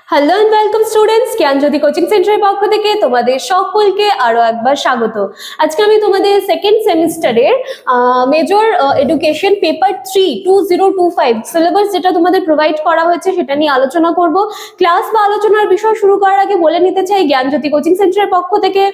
Hello and welcome students, Gyanjyoti coaching সেন্টারের পক্ষ থেকে তোমাদের সকলকে আরো একবার স্বাগত। আজকে আমি তোমাদের সেকেন্ড সেমিস্টারের মেজর এডুকেশন পেপার 3 2025 সিলেবাস যেটা তোমাদের প্রোভাইড করা হয়েছে সেটা নিয়ে আলোচনা করব। ক্লাস বা আলোচনার বিষয় শুরু করার আগে বলে নিতে চাই, জ্ঞানজ্যোতি কোচিং সেন্টারের পক্ষ থেকে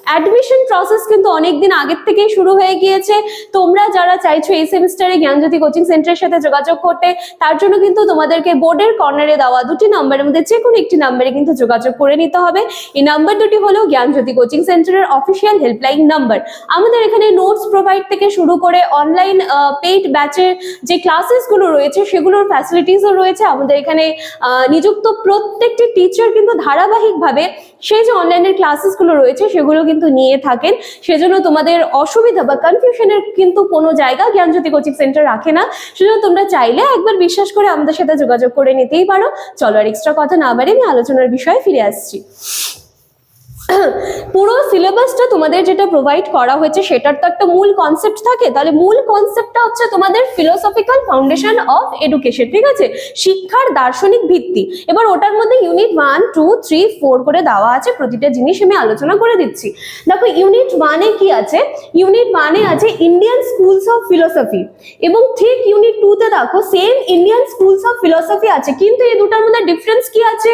অ্যাডমিশন প্রসেস কিন্তু অনেকদিন আগের থেকেই শুরু হয়ে গিয়েছে। তোমরা যারা চাইছো এই সেমিস্টারে জ্ঞানজ্যোতি কোচিং সেন্টারের সাথে যোগাযোগ করতে, তার জন্য কিন্তু তোমাদেরকে বোর্ডের কর্নারে দেওয়া দুটি নাম্বারের মধ্যে যে কোনো একটি নাম্বারে কিন্তু যোগাযোগ করে নিতে হবে। এই নাম্বার দুটি হলো জ্ঞানজ্যোতি কোচিং সেন্টারের অফিসিয়াল হেল্পলাইন নাম্বার। আমাদের এখানে নোটস প্রোভাইড থেকে শুরু করে অনলাইন পেইড ব্যাচের যে ক্লাসেসগুলো রয়েছে সেগুলোর ফ্যাসিলিটিসও রয়েছে। আমাদের এখানে নিযুক্ত প্রত্যেকটি টিচার কিন্তু ধারাবাহিকভাবে সেই যে অনলাইনের ক্লাসেসগুলো রয়েছে সেগুলো কিন্তু নিয়ে থাকেন। সেজন্য তোমাদের অসুবিধা বা কনফিউশনের কিন্তু কোনো জায়গা জ্ঞানজ্যোতি কোচিং সেন্টার রাখে না। সেজন্য তোমরা চাইলে একবার বিশ্বাস করে আমাদের সাথে যোগাযোগ করে নিতেই পারো। চলো আর এক্সট্রা কথা না বাড়িয়ে আমি আলোচনার বিষয়ে ফিরে আসছি। পুরো সিলেবাসটা তোমাদের যেটা প্রোভাইড করা হয়েছে সেটার তো একটা মূল কনসেপ্ট থাকে। তাহলে মূল কনসেপ্টটা হচ্ছে তোমাদের ফিলোসফিক্যাল ফাউন্ডেশন অফ এডুকেশন, ঠিক আছে, শিক্ষার দার্শনিক ভিত্তি। এবার ওটার মধ্যে ইউনিট 1, 2, 3, 4 করে দেওয়া আছে, প্রতিটা জিনিস আমি আলোচনা করে দিচ্ছি। দেখো ইউনিট 1 এ কি আছে, ইউনিট 1 এ আছে ইন্ডিয়ান স্কুলস অফ ফিলোসফি, এবং ঠিক ইউনিট 2 তে দেখো same Indian schools of philosophy আছে, কিন্তু এই দুটার মধ্যে ডিফারেন্স কি আছে।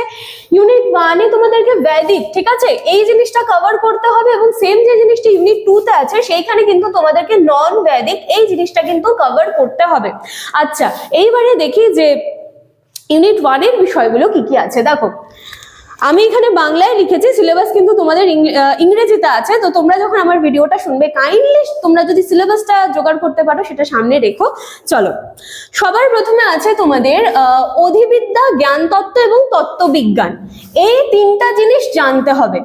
ইউনিট 1 এ তোমাদেরকে বৈদিক, ঠিক আছে, এই জিনিসটা কভার করতে হবে, এবং সেম যে জিনিসটা ইউনিট 2 তে আছে সেইখানে কিন্তু তোমাদেরকে নন বৈদিক এই জিনিসটা কিন্তু কভার করতে হবে। আচ্ছা, এইবারে দেখি যে ইউনিট 1 এর বিষয়গুলো কি কি আছে। দেখো আমি এখানে বাংলায় লিখেছি, সিলেবাস কিন্তু তোমাদের ইংরেজিতে আছে। তো তোমরা যখন আমার ভিডিওটা শুনবে কাইন্ডলি তোমরা যদি সিলেবাসটা জোগাড় করতে পারো সেটা সামনে রেখো। চলো, সবার প্রথমে আছে তোমাদের অধিবিদ্যা, জ্ঞানতত্ত্ব এবং তত্ত্ববিজ্ঞান। এই তিনটা জিনিস জানতে হবে।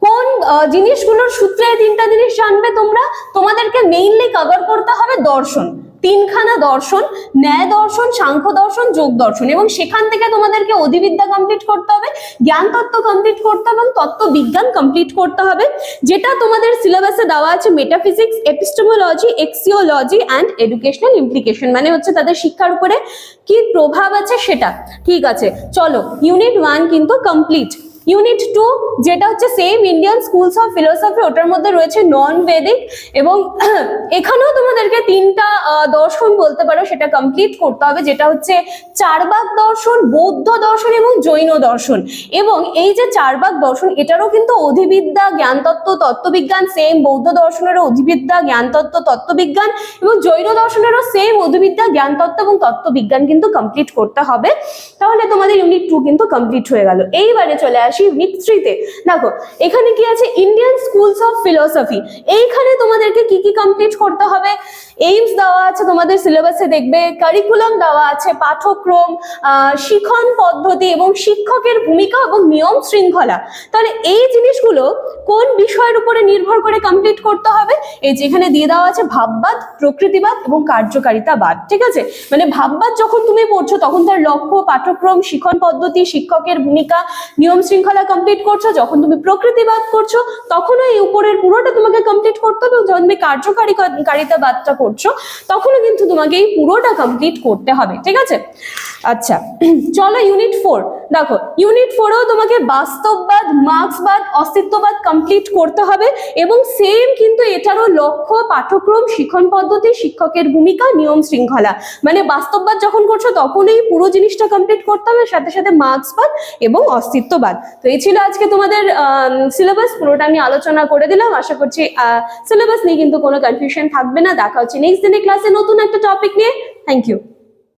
কোন জিনিসগুলোর সূত্রে এই তিনটা জিনিস জানবে তোমরা? তোমাদেরকে মেইনলি কভার করতে হবে দর্শন, তিনখানা দর্শন, ন্যায় দর্শন, সাংখ্য দর্শন, যোগ দর্শন, এবং সেখান থেকে তোমাদেরকে অধিবিদ্যা কমপ্লিট করতে হবে, জ্ঞান তত্ত্ব কমপ্লিট করতে হবে এবং তত্ত্ববিজ্ঞান কমপ্লিট করতে হবে। যেটা তোমাদের সিলেবাসে দেওয়া আছে metaphysics, epistemology, এক্সিওলজি and educational implication, মানে হচ্ছে তাদের শিক্ষার উপরে কি প্রভাব আছে সেটা। ঠিক আছে, চলো ইউনিট 1 কিন্তু কমপ্লিট। ইউনিট 2 যেটা হচ্ছে same Indian schools of philosophy, ওটার মধ্যে রয়েছে নন বৈদিক, এবং এখানেও তোমাদেরকে তিনটা দর্শন বলতে পারো সেটা কমপ্লিট করতে হবে, যেটা হচ্ছে চারবাক দর্শন, বৌদ্ধ দর্শন এবং জৈন দর্শন। এবং এই যে চারবাক দর্শন এটারও কিন্তু অধিবিদ্যা, জ্ঞানতত্ত্ব, তত্ত্ববিজ্ঞান সেম, বৌদ্ধ দর্শনেরও অধিবিদ্যা, জ্ঞানতত্ত্ব, তত্ত্ববিজ্ঞান, এবং জৈন দর্শনেরও সেম অধিবিদ্যা, জ্ঞানতত্ত্ব এবং তত্ত্ববিজ্ঞান কিন্তু কমপ্লিট করতে হবে। তাহলে তোমাদের ইউনিট 2 কিন্তু কমপ্লিট হয়ে গেল। এইবারে চলে আসি ইউনিট 3 তে। দেখো এখানে কি আছে, ইন্ডিয়ান স্কুলস অফ ফিলোসফি। এইখানে তোমাদেরকে কি কি কমপ্লিট করতে হবে? এইমস দেওয়া আছে তোমাদের সিলেবাসে, দেখবে কারিকুলাম দেওয়া আছে, পাঠ্যক্রম, শিক্ষণ পদ্ধতি এবং শিক্ষকের ভূমিকা এবং নিয়ম শৃঙ্খলা। তাহলে এই জিনিসগুলো কোন বিষয়ের উপরে নির্ভর করে কমপ্লিট করতে হবে? এই যেখানে দিয়ে দেওয়া আছে ভাববাদ, প্রকৃতিবাদ এবং কার্যকারিতাবাদ। ঠিক আছে, মানে ভাববাদ যখন তুমি পড়ছো তখন তার লক্ষ্য, পাঠ্যক্রম, শিক্ষণ পদ্ধতি, শিক্ষকের ভূমিকা, নিয়ম শৃঙ্খলা কমপ্লিট করছো। যখন তুমি প্রকৃতিবাদ করছো তখনও এই উপরের পুরোটা তোমাকে কমপ্লিট করতে হবে। যখন তুমি কার্যকারিতাবাদটা করছো তখনও কিন্তু তোমাকে এই পুরোটা কমপ্লিট করতে হবে। ঠিক আছে, আচ্ছা চলো ইউনিট 4 দেখো। ইউনিট 4এও তোমাকে বাস্তববাদ, মার্ক্সবাদ, অস্তিত্ববাদ কমপ্লিট করতে হবে, এবং সেম কিন্তু এটারও লক্ষ্য, পাঠ্যক্রম, শিক্ষণ পদ্ধতি, শিক্ষকের ভূমিকা, নিয়ম শৃঙ্খলা, মানে বাস্তববাদ যখন করছো তখন এই পুরো জিনিসটা কমপ্লিট করতে হবে, সাথে সাথে মার্ক্সবাদ এবং অস্তিত্ববাদ। তো এই ছিল আজকে তোমাদের সিলেবাস, পুরোটা আমি আলোচনা করে দিলাম। আশা করছি সিলেবাস নিয়ে কিন্তু কোনো কনফিউশন থাকবে না। দেখা হচ্ছে নেক্সট দিনের ক্লাসে নতুন একটা টপিক নিয়ে। Thank you.